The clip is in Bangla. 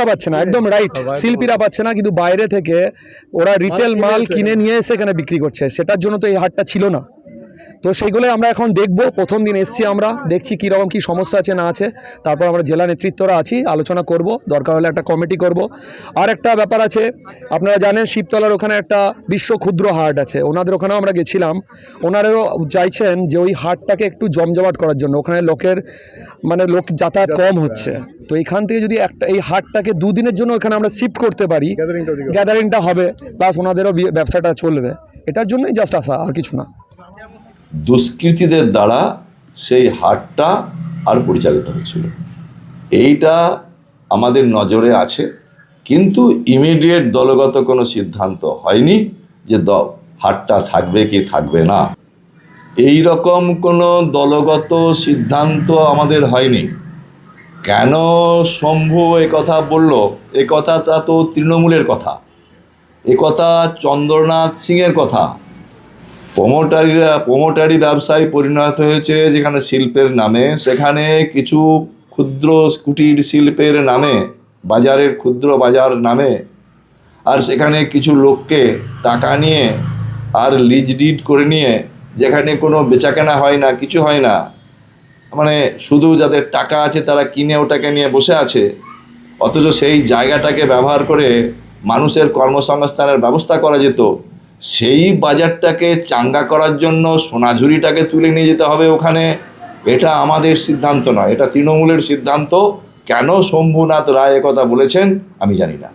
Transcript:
পাচ্ছে না, একদম রাইট, শিল্পীরা পাচ্ছে না, কিন্তু বাইরে থেকে ওরা রিটেল মাল কিনে নিয়ে এসে এখানে বিক্রি করছে, সেটার জন্য তো এই হাটটা ছিল না। তো সেইগুলোই আমরা এখন দেখব। প্রথম দিন এসছি, আমরা দেখছি কীরকম কী সমস্যা আছে না আছে, তারপর আমরা জেলা নেতৃত্বরা আছি, আলোচনা করব, দরকার হলে একটা কমিটি করব। আর একটা ব্যাপার আছে, আপনারা জানেন শিবতলার ওখানে একটা বিশ্ব ক্ষুদ্র হাট আছে, ওনাদের ওখানেও আমরা গেছিলাম, ওনারাও চাইছেন যে ওই হাটটাকে একটু জমজমাট করার জন্য, ওখানে লোকের লোক যাতায়াত কম হচ্ছে, তো এখান থেকে যদি একটা এই হাটটাকে দুদিনের জন্য এখানে আমরা শিফট করতে পারি, গ্যাদারিংটা হবে, প্লাস ওনাদেরও ব্যবসাটা চলবে, এটার জন্যই জাস্ট আসা, আর কিছু না। দুষ্কৃতীদের দ্বারা সেই হাটটা আর পরিচালিত হচ্ছিল, এইটা আমাদের নজরে আছে, কিন্তু ইমিডিয়েট দলগত কোনো সিদ্ধান্ত হয়নি যে হাটটা থাকবে কি থাকবে না, এই রকম কোনো দলগত সিদ্ধান্ত আমাদের হয়নি। কেন শম্ভু কথা বলল, এ কথাটা তো তৃণমূলের কথা, এ কথা চন্দ্রনাথ সিংয়ের কথা। প্রমোটারি ব্যবসায় পরিণত হয়েছে যেখানে শিল্পের নামে, সেখানে কিছু ক্ষুদ্র কুটির শিল্পের নামে, বাজারের ক্ষুদ্র বাজার নামে, আর সেখানে কিছু লোককে টাকা নিয়ে আর লিজ ডিড করে নিয়ে, যেখানে কোনো বেচাকেনা হয় না, কিছু হয় না, শুধু যাদের টাকা আছে তারা কিনে ওটাকে নিয়ে বসে আছে, অথচ সেই জায়গাটাকে ব্যবহার করে মানুষের কর্মসংস্থানের ব্যবস্থা করা যেত। সেই বাজারটাকে চাঙ্গা করার জন্য সোনাঝুরিটাকে তুলে নিয়ে যেতে হবে ওখানে, এটা আমাদের সিদ্ধান্ত নয়, এটা তৃণমূলের সিদ্ধান্ত। কেন শম্ভুনাথ রায় কথা বলেছেন আমি জানি না।